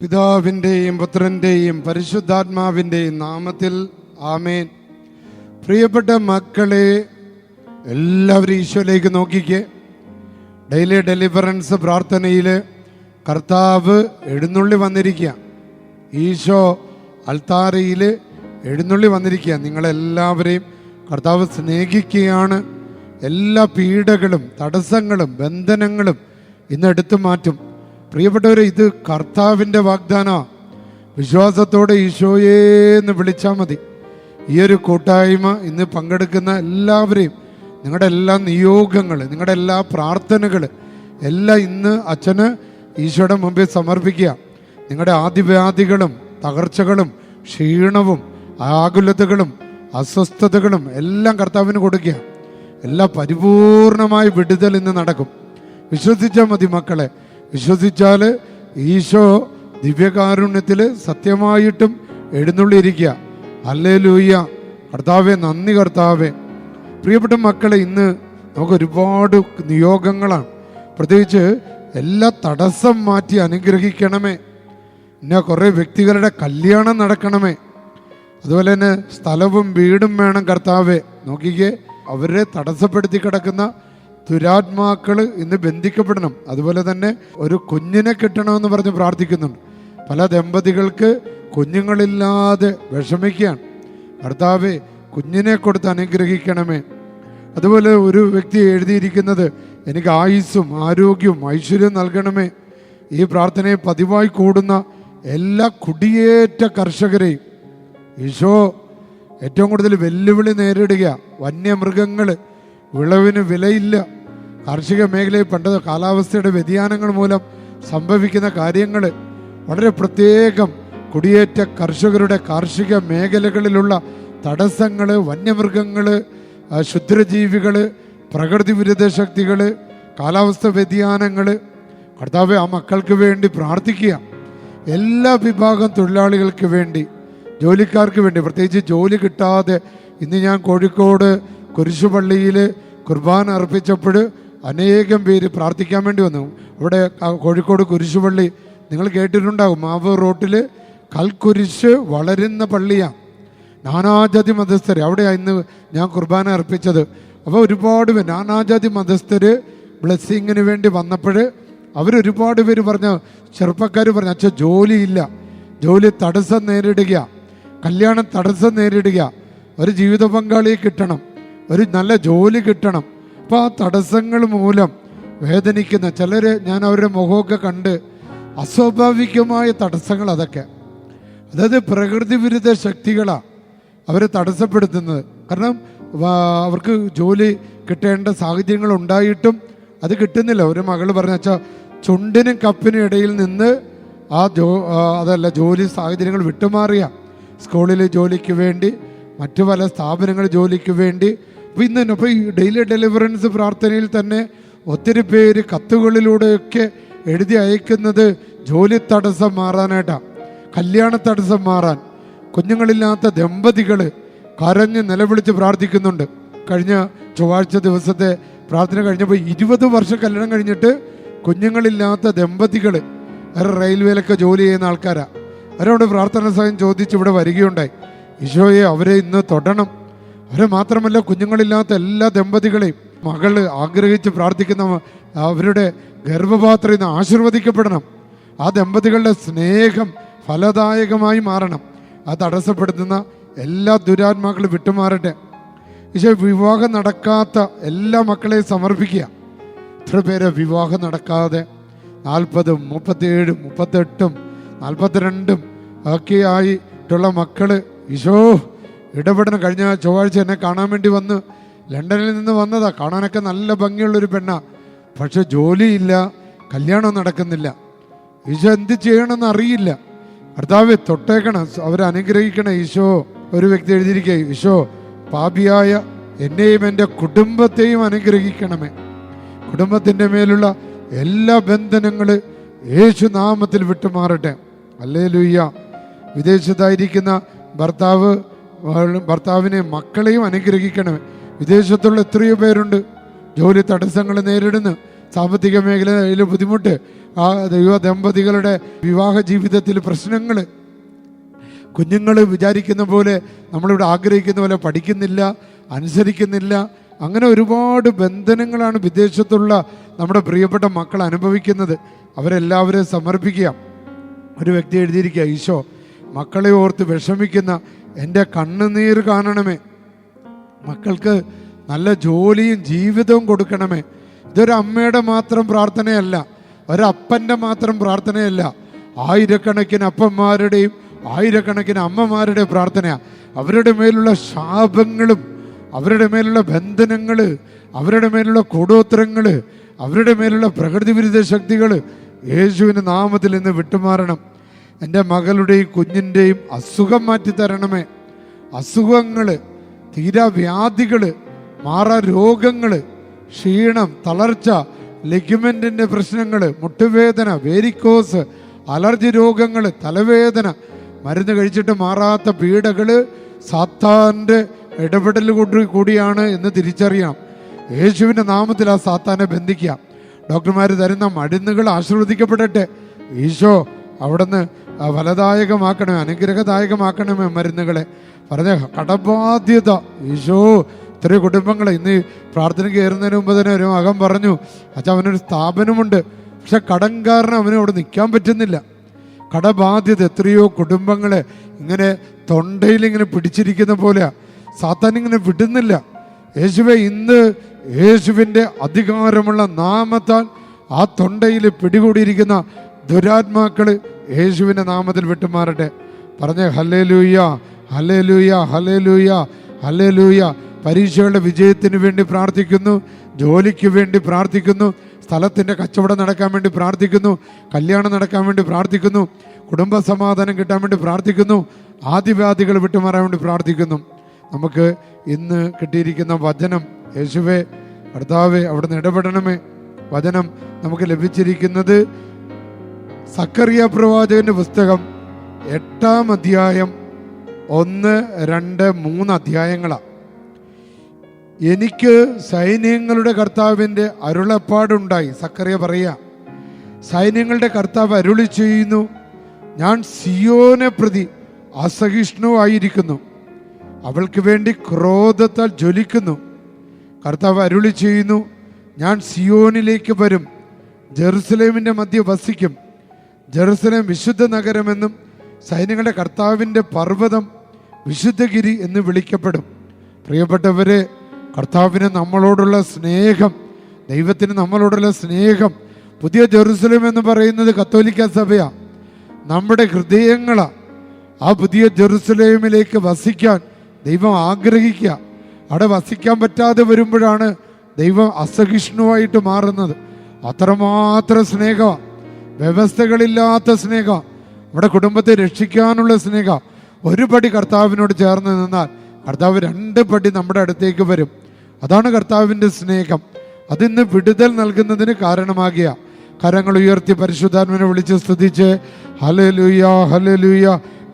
പിതാവിൻ്റെയും പുത്രൻ്റെയും പരിശുദ്ധാത്മാവിൻ്റെയും നാമത്തിൽ ആമേൻ. പ്രിയപ്പെട്ട മക്കളെ, എല്ലാവരും ഈശോയിലേക്ക് നോക്കിക്കേ. ഡെയിലി ഡെലിവറൻസ് പ്രാർത്ഥനയിൽ കർത്താവ് എഴുന്നള്ളി വന്നിരിക്കുക. ഈശോ അൾത്താരയിൽ എഴുന്നള്ളി വന്നിരിക്കുക. നിങ്ങളെല്ലാവരെയും കർത്താവ് സ്നേഹിക്കുകയാണ്. എല്ലാ പീഡകളും തടസ്സങ്ങളും ബന്ധനങ്ങളും ഇന്ന് എടുത്തു മാറ്റും. പ്രിയപ്പെട്ടവരെ, ഇത് കർത്താവിൻ്റെ വാഗ്ദാനമാണ്. വിശ്വാസത്തോടെ ഈശോയേന്ന് വിളിച്ചാൽ മതി. ഈ ഒരു കൂട്ടായ്മ ഇന്ന് പങ്കെടുക്കുന്ന എല്ലാവരെയും, നിങ്ങളുടെ എല്ലാ നിയോഗങ്ങൾ, നിങ്ങളുടെ എല്ലാ പ്രാർത്ഥനകൾ എല്ലാം ഇന്ന് അച്ഛന് ഈശോയുടെ മുമ്പിൽ സമർപ്പിക്കുക. നിങ്ങളുടെ ആദിവ്യാധികളും തകർച്ചകളും ക്ഷീണവും ആകുലതകളും അസ്വസ്ഥതകളും എല്ലാം കർത്താവിന് കൊടുക്കുക. എല്ലാം പരിപൂർണമായി വിടുതൽ ഇന്ന് നടക്കും. വിശ്വസിച്ചാൽ മതി മക്കളെ. വിശ്വസിച്ചാൽ ഈശോ ദിവ്യകാരുണ്യത്തിൽ സത്യമായിട്ടും എഴുന്നള്ളിയിരിക്കുക. ഹല്ലേലൂയ. കർത്താവേ, നന്ദി കർത്താവേ. പ്രിയപ്പെട്ട മക്കളെ, ഇന്ന് നമുക്ക് ഒരുപാട് നിയോഗങ്ങളാണ്. പ്രത്യേകിച്ച് എല്ലാ തടസ്സം മാറ്റി അനുഗ്രഹിക്കണമേ. പിന്നെ കുറേ വ്യക്തികളുടെ കല്യാണം നടക്കണമേ. അതുപോലെ തന്നെ സ്ഥലവും വീടും വേണം കർത്താവേ. നോക്കിക്കേ, അവരെ തടസ്സപ്പെടുത്തി കിടക്കുന്ന ദുരാത്മാക്കൾ ഇന്ന് ബന്ധിക്കപ്പെടണം. അതുപോലെ തന്നെ ഒരു കുഞ്ഞിനെ കിട്ടണമെന്ന് പറഞ്ഞ് പ്രാർത്ഥിക്കുന്നുണ്ട്. പല ദമ്പതികൾക്ക് കുഞ്ഞുങ്ങളില്ലാതെ വിഷമിക്കുകയാണ്. കർത്താവേ, കുഞ്ഞിനെ കൊടുത്ത് അനുഗ്രഹിക്കണമേ. അതുപോലെ ഒരു വ്യക്തി എഴുതിയിരിക്കുന്നത്, എനിക്ക് ആയുസ്സും ആരോഗ്യവും ഐശ്വര്യവും നൽകണമേ. ഈ പ്രാർത്ഥനയെ പതിവായി കൂടുന്ന എല്ലാ കുടിയേറ്റ കർഷകരെയും ഈശോ ഏറ്റവും കൂടുതൽ വെല്ലുവിളി നേരിടുക. വന്യമൃഗങ്ങൾ, വിളവിന് വിലയില്ല. കാർഷിക മേഖലയിൽ പണ്ട് കാലാവസ്ഥയുടെ വ്യതിയാനങ്ങൾ മൂലം സംഭവിക്കുന്ന കാര്യങ്ങൾ വളരെ പ്രത്യേകം കുടിയേറ്റ കർഷകരുടെ കാർഷിക മേഖലകളിലുള്ള തടസ്സങ്ങൾ, വന്യമൃഗങ്ങൾ, ക്ഷുദ്രജീവികൾ, പ്രകൃതി വിരുദ്ധ ശക്തികൾ, കാലാവസ്ഥ വ്യതിയാനങ്ങൾ, കർത്താവേ, ആ മക്കൾക്ക് വേണ്ടി പ്രാർത്ഥിക്കുക. എല്ലാ വിഭാഗം തൊഴിലാളികൾക്ക് വേണ്ടി, ജോലിക്കാർക്ക് വേണ്ടി, പ്രത്യേകിച്ച് ജോലി കിട്ടാതെ ഇന്ന് ഞാൻ കോഴിക്കോട് കുരിശുപള്ളിയിൽ കുർബാന അർപ്പിച്ചപ്പോൾ അനേകം പേര് പ്രാർത്ഥിക്കാൻ വേണ്ടി വന്നു. ഇവിടെ കോഴിക്കോട് കുരിശുപള്ളി നിങ്ങൾ കേട്ടിട്ടുണ്ടാകും. മാവ് റോട്ടിൽ കൽക്കുരിശ് വളരുന്ന പള്ളിയാണ്. നാനാജാതി മതസ്ഥർ അവിടെയാണ് ഇന്ന് ഞാൻ കുർബാന അർപ്പിച്ചത്. അപ്പോൾ ഒരുപാട് പേര് നാനാജാതി മതസ്ഥർ ബ്ലെസ്സിങ്ങിന് വേണ്ടി വന്നപ്പോൾ അവരൊരുപാട് പേര് പറഞ്ഞ, ചെറുപ്പക്കാർ പറഞ്ഞു, അച്ഛൻ ജോലിയില്ല, ജോലി തടസ്സം നേരിടുക, കല്യാണം തടസ്സം നേരിടുക, ഒരു ജീവിത പങ്കാളിയെ കിട്ടണം, ഒരു നല്ല ജോലി കിട്ടണം. അപ്പോൾ ആ തടസ്സങ്ങൾ മൂലം വേദനിക്കുന്ന ചിലർ, ഞാൻ അവരുടെ മുഖമൊക്കെ കണ്ട്, അസ്വാഭാവികമായ തടസ്സങ്ങൾ അതൊക്കെ, അതായത് പ്രകൃതി വിരുദ്ധ ശക്തികളാണ് അവരെ തടസ്സപ്പെടുത്തുന്നത്. കാരണം അവർക്ക് ജോലി കിട്ടേണ്ട സാഹചര്യങ്ങൾ ഉണ്ടായിട്ടും അത് കിട്ടുന്നില്ല. ഒരു മകൾ പറഞ്ഞ, വെച്ചാൽ ചുണ്ടിനും കപ്പിനും ഇടയിൽ നിന്ന് അതല്ല ജോലി സാഹചര്യങ്ങൾ വിട്ടുമാറിയ സ്കൂളിൽ ജോലിക്ക് വേണ്ടി, മറ്റു പല സ്ഥാപനങ്ങൾ ജോലിക്ക് വേണ്ടി. അപ്പോൾ ഇന്ന് ഇപ്പോൾ ഈ ഡെയിലി ഡെലിവറൻസ് പ്രാർത്ഥനയിൽ തന്നെ ഒത്തിരി പേര് കത്തുകളിലൂടെയൊക്കെ എഴുതി അയക്കുന്നത് ജോലി തടസ്സം മാറാനായിട്ടാണ്, കല്യാണ തടസ്സം മാറാൻ. കുഞ്ഞുങ്ങളില്ലാത്ത ദമ്പതികൾ കരഞ്ഞ് നിലവിളിച്ച് പ്രാർത്ഥിക്കുന്നുണ്ട്. കഴിഞ്ഞ ചൊവ്വാഴ്ച ദിവസത്തെ പ്രാർത്ഥന കഴിഞ്ഞപ്പോൾ 20 വർഷം കല്യാണം കഴിഞ്ഞിട്ട് കുഞ്ഞുങ്ങളില്ലാത്ത ദമ്പതികൾ, റെയിൽവേയിലൊക്കെ ജോലി ചെയ്യുന്ന ആൾക്കാരാണ്. അവരോട് പ്രാർത്ഥന സഹായം ചോദിച്ച് ഇവിടെ വരികയുണ്ടായി. ഈശോയെ, അവരെ ഇന്ന് തൊടണം. അവരെ മാത്രമല്ല, കുഞ്ഞുങ്ങളില്ലാത്ത എല്ലാ ദമ്പതികളെയും മകള് ആഗ്രഹിച്ച് പ്രാർത്ഥിക്കുന്ന അവരുടെ ഗർഭപാത്രം ഇന്ന് ആശീർവദിക്കപ്പെടണം. ആ ദമ്പതികളുടെ സ്നേഹം ഫലദായകമായി മാറണം. ആ തടസ്സപ്പെടുത്തുന്ന എല്ലാ ദുരാത്മാക്കളും വിട്ടുമാറട്ടെ. ഈശോ, വിവാഹം നടക്കാത്ത എല്ലാ മക്കളെയും സമർപ്പിക്കുക. ഇത്ര പേര് വിവാഹം നടക്കാതെ 40, 37, 38, 42 ഒക്കെ ആയിട്ടുള്ള മക്കള്, ഈശോ ഇടപെടണം. കഴിഞ്ഞ ചൊവ്വാഴ്ച എന്നെ കാണാൻ വേണ്ടി വന്ന്, ലണ്ടനിൽ നിന്ന് വന്നതാ. കാണാനൊക്കെ നല്ല ഭംഗിയുള്ളൊരു പെണ്ണാ, പക്ഷെ ജോലിയില്ല, കല്യാണം നടക്കുന്നില്ല. ഈശോ എന്ത് ചെയ്യണമെന്ന് അറിയില്ല. കർത്താവെ, തൊട്ടേക്കണം, അവരെ അനുഗ്രഹിക്കണം. ഈശോ, ഒരു വ്യക്തി എഴുതിയിരിക്കുക, ഈശോ, പാപിയായ എന്നെയും എൻ്റെ കുടുംബത്തെയും അനുഗ്രഹിക്കണമേ. കുടുംബത്തിൻ്റെ മേലുള്ള എല്ലാ ബന്ധനങ്ങൾ യേശു നാമത്തിൽ വിട്ടുമാറട്ടെ. ഹല്ലേലൂയ. വിദേശത്തായിരിക്കുന്ന ഭർത്താവിനെ മക്കളെയും അനുഗ്രഹിക്കണമേ. വിദേശത്തുള്ള എത്രയോ പേരുണ്ട്, ജോലി തടസ്സങ്ങൾ നേരിടുന്നു. സാമ്പത്തിക മേഖലയിൽ ബുദ്ധിമുട്ട്, ആ ദൈവ ദമ്പതികളുടെ വിവാഹ ജീവിതത്തിൽ പ്രശ്നങ്ങൾ, കുഞ്ഞുങ്ങൾ വിചാരിക്കുന്ന പോലെ നമ്മളിവിടെ ആഗ്രഹിക്കുന്ന പോലെ പഠിക്കുന്നില്ല, അനുസരിക്കുന്നില്ല. അങ്ങനെ ഒരുപാട് ബന്ധനങ്ങളാണ് വിദേശത്തുള്ള നമ്മുടെ പ്രിയപ്പെട്ട മക്കൾ അനുഭവിക്കുന്നത്. അവരെല്ലാവരെയും സമർപ്പിക്കുക. ഒരു വ്യക്തി എഴുതിയിരിക്കുക, ഈശോ മക്കളെ ഓർത്ത് വിഷമിക്കുന്ന എൻ്റെ കണ്ണുനീർ കാണണമേ, മക്കൾക്ക് നല്ല ജോലിയും ജീവിതവും കൊടുക്കണമേ. ഇതൊരു അമ്മയുടെ മാത്രം പ്രാർത്ഥനയല്ല, ഒരപ്പൻ്റെ മാത്രം പ്രാർത്ഥനയല്ല, ആയിരക്കണക്കിന് അപ്പന്മാരുടെയും ആയിരക്കണക്കിന് അമ്മമാരുടെ പ്രാർത്ഥനയാണ്. അവരുടെ മേലുള്ള ശാപങ്ങളും അവരുടെ മേലുള്ള ബന്ധനങ്ങൾ, അവരുടെ മേലുള്ള കൂടോത്രങ്ങൾ, അവരുടെ മേലുള്ള പ്രകൃതി വിരുദ്ധ ശക്തികൾ യേശുവിൻ്റെ നാമത്തിൽ ഇന്ന് വിട്ടുമാറണം. എൻ്റെ മകളുടെയും കുഞ്ഞിൻ്റെയും അസുഖം മാറ്റിത്തരണമേ. അസുഖങ്ങൾ, തീരാവ്യാധികൾ, മാറാ രോഗങ്ങൾ, ക്ഷീണം, തളർച്ച, ലിഗ്മെൻറ്റിൻ്റെ പ്രശ്നങ്ങൾ, മുട്ടുവേദന, വേരിക്കോസ്, അലർജി രോഗങ്ങൾ, തലവേദന, മരുന്ന് കഴിച്ചിട്ട് മാറാത്ത പീഡകൾ സാത്താൻ്റെ ഇടപെടൽ കൂടിയാണ് എന്ന് തിരിച്ചറിയാം. യേശുവിൻ്റെ നാമത്തിൽ ആ സാത്താനെ ബന്ധിക്കാം. ഡോക്ടർമാർ തരുന്ന മരുന്നുകൾ ആശീർവദിക്കപ്പെടട്ടെ. ഈശോ അവിടുന്ന് ഫലദായകമാക്കണമേ, അനുഗ്രഹദായകമാക്കണമേ മരുന്നുകളെ. പറഞ്ഞ കടബാധ്യത ഈശോ ഇത്രയും കുടുംബങ്ങളെ ഇന്ന് പ്രാർത്ഥനയ്ക്ക് കയറുന്നതിന് മുമ്പ് തന്നെ ഒരു മകൻ പറഞ്ഞു, അച്ഛാ അവനൊരു സ്ഥാപനമുണ്ട്, പക്ഷെ കടം കാരണം അവന് അവിടെ നിൽക്കാൻ പറ്റുന്നില്ല. കടബാധ്യത എത്രയോ കുടുംബങ്ങളെ ഇങ്ങനെ തൊണ്ടയിൽ ഇങ്ങനെ പിടിച്ചിരിക്കുന്ന പോലെ സാത്താൻ ഇങ്ങനെ വിടുന്നില്ല. യേശുവെ ഇന്ന് യേശുവിൻ്റെ അധികാരമുള്ള നാമത്താൽ ആ തൊണ്ടയിൽ പിടികൂടിയിരിക്കുന്ന ദുരാത്മാക്കൾ യേശുവിൻ്റെ നാമത്തിൽ വിട്ടുമാറട്ടെ. പറഞ്ഞേ ഹല്ലേലൂയ, ഹല്ലേലൂയ, ഹല്ലേലൂയ, ഹല്ലേലൂയ. പരീക്ഷകളുടെ വിജയത്തിന് വേണ്ടി പ്രാർത്ഥിക്കുന്നു, ജോലിക്ക് വേണ്ടി പ്രാർത്ഥിക്കുന്നു, സ്ഥലത്തിൻ്റെ കച്ചവടം നടക്കാൻ വേണ്ടി പ്രാർത്ഥിക്കുന്നു, കല്യാണം നടക്കാൻ വേണ്ടി പ്രാർത്ഥിക്കുന്നു, കുടുംബ സമാധാനം കിട്ടാൻ വേണ്ടി പ്രാർത്ഥിക്കുന്നു, ആദിവ്യാധികൾ വിട്ടുമാറാൻ വേണ്ടി പ്രാർത്ഥിക്കുന്നു. നമുക്ക് ഇന്ന് കിട്ടിയിരിക്കുന്ന വചനം, യേശുവേ കർത്താവേ അവിടുന്ന് ഇടപെടണമേ. വചനം നമുക്ക് ലഭിച്ചിരിക്കുന്നത് സക്കറിയ പ്രവാചകന്റെ പുസ്തകം 8-ാം അധ്യായം 1, 2, 3 അധ്യായങ്ങളാണ്. എനിക്ക് സൈന്യങ്ങളുടെ കർത്താവിൻ്റെ അരുളപ്പാടുണ്ടായി. സക്കറിയ പറയുക, സൈന്യങ്ങളുടെ കർത്താവ് അരുളി ചെയ്യുന്നു, ഞാൻ സിയോനെ പ്രതി അസഹിഷ്ണുവായിരിക്കുന്നു, അവൾക്ക് വേണ്ടി ക്രോധത്താൽ ജ്വലിക്കുന്നു. കർത്താവ് അരുളി ചെയ്യുന്നു, ഞാൻ സിയോനിലേക്ക് വരും, ജെറുസലേമിൻ്റെ മധ്യ വസിക്കും. ജെറുസലേം വിശുദ്ധ നഗരമെന്നും സൈന്യങ്ങളുടെ കർത്താവിൻ്റെ പർവ്വതം വിശുദ്ധഗിരി എന്ന് വിളിക്കപ്പെടും. പ്രിയപ്പെട്ടവരെ, കർത്താവിന് നമ്മളോടുള്ള സ്നേഹം, ദൈവത്തിന് നമ്മളോടുള്ള സ്നേഹം, പുതിയ ജെറുസലേം എന്ന് പറയുന്നത് കത്തോലിക്ക സഭയാണ്, നമ്മുടെ ഹൃദയങ്ങളാണ്. ആ പുതിയ ജെറുസലേമിലേക്ക് വസിക്കാൻ ദൈവം ആഗ്രഹിക്കുക. അവിടെ വസിക്കാൻ പറ്റാതെ വരുമ്പോഴാണ് ദൈവം അസഹിഷ്ണുവായിട്ട് മാറുന്നത്. അത്രമാത്രം സ്നേഹമാണ്, വ്യവസ്ഥകളില്ലാത്ത സ്നേഹം, നമ്മുടെ കുടുംബത്തെ രക്ഷിക്കാനുള്ള സ്നേഹം. ഒരു പടി കർത്താവിനോട് ചേർന്ന് നിന്നാൽ കർത്താവ് 2 പടി നമ്മുടെ അടുത്തേക്ക് വരും. അതാണ് കർത്താവിൻ്റെ സ്നേഹം. അതിന്ന് വിടുതൽ നൽകുന്നതിന് കാരണമാകിയ. കരങ്ങൾ ഉയർത്തി പരിശുദ്ധാത്മാവിനെ വിളിച്ച് സ്തുതിച്ച് ഹല്ലേലൂയ, ഹല്ലേലൂയ.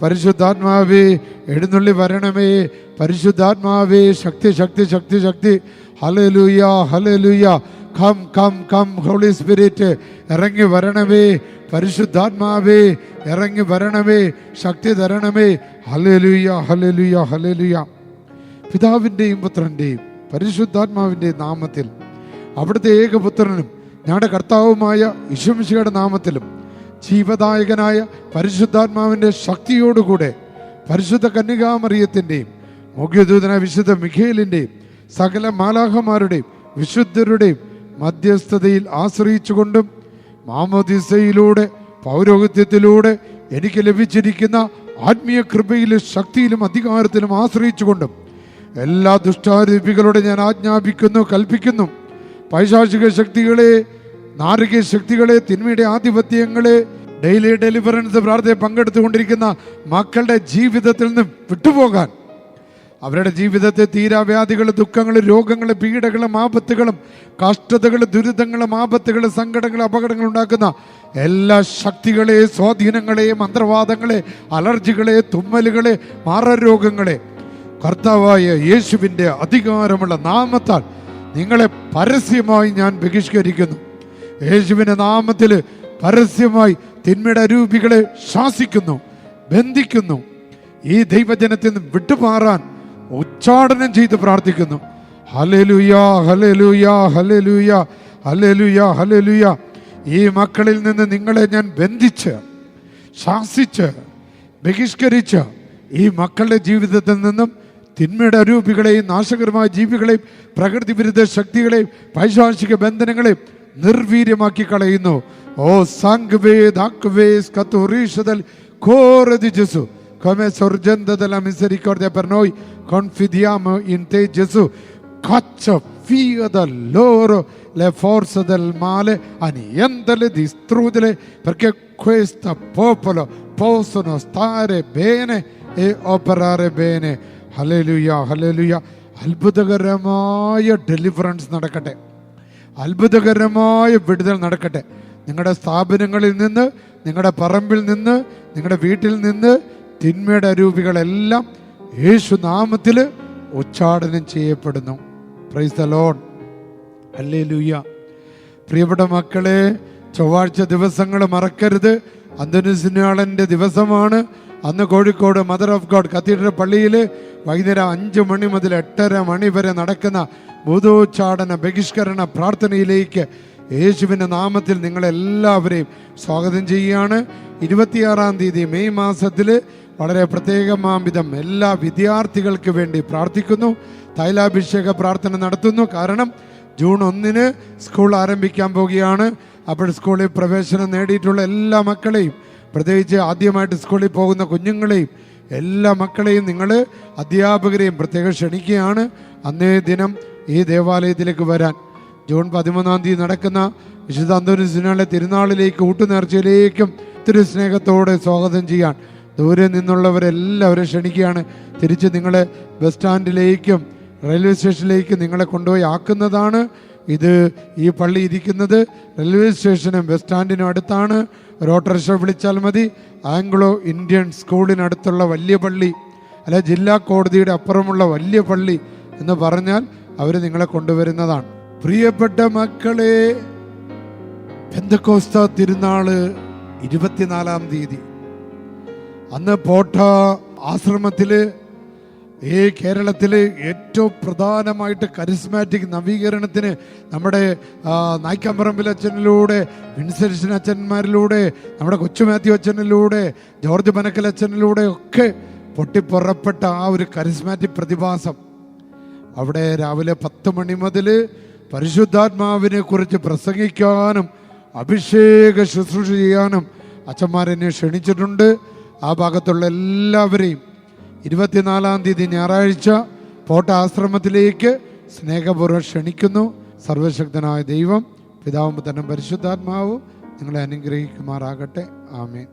പരിശുദ്ധാത്മാവേ എഴുന്നള്ളി വരണമേ, പരിശുദ്ധാത്മാവേ ശക്തി, ശക്തി, ശക്തി, ശക്തി. Hallelujah, hallelujah. Come come come holy spirit, ഇറങ്ങി വരണമേ. പരിശുദ്ധാത്മാവേ ഇറങ്ങി വരണമേ, ശക്തി തരണമേ. Hallelujah, hallelujah, hallelujah. പിതാവിൻ്റെയും പുത്രൻ്റെയും പരിശുദ്ധാത്മാവിൻ്റെയും നാമത്തിൽ, അവിടുത്തെ ഏകപുത്രനും ഞങ്ങളുടെ കർത്താവുമായ യേശുമിശിഹായുടെ നാമത്തിലും ജീവദായകനായ പരിശുദ്ധാത്മാവിൻ്റെ ശക്തിയോടുകൂടെ പരിശുദ്ധ കന്യകാമറിയത്തിൻ്റെയും മുഖ്യദൂതനായ വിശുദ്ധ മിഖേലിൻ്റെയും സകല മാലാഖമാരുടെയും വിശുദ്ധരുടെയും മധ്യസ്ഥതയിൽ ആശ്രയിച്ചുകൊണ്ടും മാമോദീസയിലൂടെ പൗരോഹിത്യത്തിലൂടെ എനിക്ക് ലഭിച്ചിരിക്കുന്ന ആത്മീയ കൃപയിലും ശക്തിയിലും അധികാരത്തിലും ആശ്രയിച്ചുകൊണ്ടും എല്ലാ ദുഷ്ടാരൂപികളോട് ഞാൻ ആജ്ഞാപിക്കുന്നു, കൽപ്പിക്കുന്നു. പൈശാചിക ശക്തികളെ, നാരകീയ ശക്തികളെ, തിന്മയുടെ ആധിപത്യങ്ങളെ, ഡെയിലി ഡെലിവറൻസ് പ്രാർത്ഥനയിൽ പങ്കെടുത്തുകൊണ്ടിരിക്കുന്ന മക്കളുടെ ജീവിതത്തിൽ നിന്ന് വിട്ടുപോകാൻ, അവരുടെ ജീവിതത്തെ തീരാവ്യാധികൾ, ദുഃഖങ്ങൾ, രോഗങ്ങൾ, പീഡകളും ആപത്തുകളും കഷ്ടതകൾ, ദുരിതങ്ങളും ആപത്തുകൾ, സങ്കടങ്ങൾ, അപകടങ്ങൾ ഉണ്ടാക്കുന്ന എല്ലാ ശക്തികളെ, സ്വാധീനങ്ങളെ, മന്ത്രവാദങ്ങളെ, അലർജികളെ, തുമ്മലുകളെ, മാറരോഗങ്ങളെ കർത്താവായ യേശുവിൻ്റെ അധികാരമുള്ള നാമത്താൽ നിങ്ങളെ പരസ്യമായി ഞാൻ ബഹിഷ്കരിക്കുന്നു. യേശുവിന്റെ നാമത്തിൽ പരസ്യമായി തിന്മയുടെ അരൂപികളെ ശാസിക്കുന്നു, ബന്ധിക്കുന്നു. ഈ ദൈവജനത്തിൽ നിന്ന് വിട്ടുമാറാൻ ഉച്ചാടനം ചെയ്ത് പ്രാർത്ഥിക്കുന്നു. Hallelujah, hallelujah, hallelujah, hallelujah, hallelujah. ഈ മക്കളിൽ നിന്ന് നിങ്ങളെ ഞാൻ ബന്ധിച്ച്, ശാസിച്ച്, ബഹിഷ്കരിച്ച് ഈ മക്കളുടെ ജീവിതത്തിൽ നിന്നും തിന്മയുടെ അരൂപികളെയും നാശകരമായ ജീവികളെയും പ്രകൃതി വിരുദ്ധ ശക്തികളെയും പൈശാചിക ബന്ധനങ്ങളെയും നിർവീര്യമാക്കി കളയുന്നു. ഓ സാങ്ക്വേദ് കത്തോറീഷദൽ കോറദി ജസു come sorgente della misericordia per noi, confidiamo in te Gesù, caccia via da loro le forze del male, annientale, distruggile, perché questo popolo possono stare bene e operare bene. Hallelujah, hallelujah. അത്ഭുതകരമായ deliverance നടക്കട്ടെ, അത്ഭുതകരമായ വിടുതൽ നടക്കട്ടെ. നിങ്ങളുടെ സ്ഥാപനങ്ങളിൽ നിന്ന്, നിങ്ങളുടെ പറമ്പിൽ നിന്ന്, നിങ്ങളുടെ വീട്ടിൽ നിന്ന് തിന്മയുടെ അരൂപികളെല്ലാം യേശു നാമത്തിൽ ഉച്ചാടനം ചെയ്യപ്പെടുന്നു. Praise the Lord, hallelujah. പ്രിയപ്പെട്ട മക്കളെ, ചൊവ്വാഴ്ച ദിവസങ്ങൾ മറക്കരുത്. അന്തോനീസിനാളൻ്റെ ദിവസമാണ്. അന്ന് Kozhikode mother of God cathedral പള്ളിയിൽ വൈകുന്നേരം 5 മണി മുതൽ 8:30 മണി വരെ നടക്കുന്ന ഭൂതോച്ചാടന ബഹിഷ്കരണ പ്രാർത്ഥനയിലേക്ക് യേശുവിൻ്റെ നാമത്തിൽ നിങ്ങളെല്ലാവരെയും സ്വാഗതം ചെയ്യുകയാണ്. 26-ാം തീയതി മെയ് മാസത്തിൽ വളരെ പ്രത്യേകമാംവിധം എല്ലാ വിദ്യാർത്ഥികൾക്ക് വേണ്ടി പ്രാർത്ഥിക്കുന്നു. തൈലാഭിഷേക പ്രാർത്ഥന നടത്തുന്നു. കാരണം ജൂൺ 1-ന് സ്കൂൾ ആരംഭിക്കാൻ പോവുകയാണ്. അപ്പോൾ സ്കൂളിൽ പ്രവേശനം നേടിയിട്ടുള്ള എല്ലാ മക്കളെയും, പ്രത്യേകിച്ച് ആദ്യമായിട്ട് സ്കൂളിൽ പോകുന്ന കുഞ്ഞുങ്ങളെയും എല്ലാ മക്കളെയും നിങ്ങൾ അധ്യാപകരെയും പ്രത്യേകം ക്ഷണിക്കുകയാണ് അന്നേ ദിനം ഈ ദേവാലയത്തിലേക്ക് വരാൻ. ജൂൺ 13-ാം തീയതി നടക്കുന്ന വിശുദ്ധ അന്തോനീസിനാളെ തിരുനാളിലേക്ക്, ഊട്ടുനേർച്ചയിലേക്കും ഒത്തിരി സ്നേഹത്തോടെ സ്വാഗതം ചെയ്യാൻ ദൂരെ നിന്നുള്ളവരെല്ലാവരും ക്ഷണിക്കുകയാണ്. തിരിച്ച് നിങ്ങളെ ബസ് സ്റ്റാൻഡിലേക്കും റെയിൽവേ സ്റ്റേഷനിലേക്കും നിങ്ങളെ കൊണ്ടുപോയി ആക്കുന്നതാണ്. ഈ പള്ളി ഇരിക്കുന്നത് റെയിൽവേ സ്റ്റേഷനും ബസ് സ്റ്റാൻഡിനും അടുത്താണ്. ഒരു ഓട്ടോറിക്ഷ വിളിച്ചാൽ മതി. ആംഗ്ലോ ഇന്ത്യൻ സ്കൂളിനടുത്തുള്ള വലിയ പള്ളി, അല്ല ജില്ലാ കോടതിയുടെ അപ്പുറമുള്ള വലിയ പള്ളി എന്ന് പറഞ്ഞാൽ അവർ നിങ്ങളെ കൊണ്ടുവരുന്നതാണ്. പ്രിയപ്പെട്ട മക്കളെ, പെന്തക്കോസ്ത തിരുനാള് 24-ാം തീയതി അന്ന് പോട്ട ആശ്രമത്തില്, ഈ കേരളത്തില് ഏറ്റവും പ്രധാനമായിട്ട് കരിസ്മാറ്റിക് നവീകരണത്തിന് നമ്മുടെ നായ്ക്കമ്പറമ്പിൽ അച്ഛനിലൂടെ, വിൻസെൻഷൻ അച്ഛന്മാരിലൂടെ, നമ്മുടെ കൊച്ചു മാത്യു അച്ഛനിലൂടെ, ജോർജ് പനക്കൽ അച്ഛനിലൂടെ ഒക്കെ പൊട്ടിപ്പുറപ്പെട്ട ആ ഒരു കരിസ്മാറ്റിക് പ്രതിഭാസം അവിടെ രാവിലെ 10 മണി മുതൽ പരിശുദ്ധാത്മാവിനെ കുറിച്ച് പ്രസംഗിക്കാനും അഭിഷേക ശുശ്രൂഷ ചെയ്യാനും അച്ഛന്മാരെന്നെ ക്ഷണിച്ചിട്ടുണ്ട്. ആ ഭാഗത്തുള്ള എല്ലാവരെയും 24-ാം തീയതി ഞായറാഴ്ച പോട്ട ആശ്രമത്തിലേക്ക് സ്നേഹപൂർവ്വം ക്ഷണിക്കുന്നു. സർവശക്തനായ ദൈവം, പിതാവും പുത്രനും പരിശുദ്ധാത്മാവും നിങ്ങളെ അനുഗ്രഹിക്കുമാറാകട്ടെ. ആമേൻ.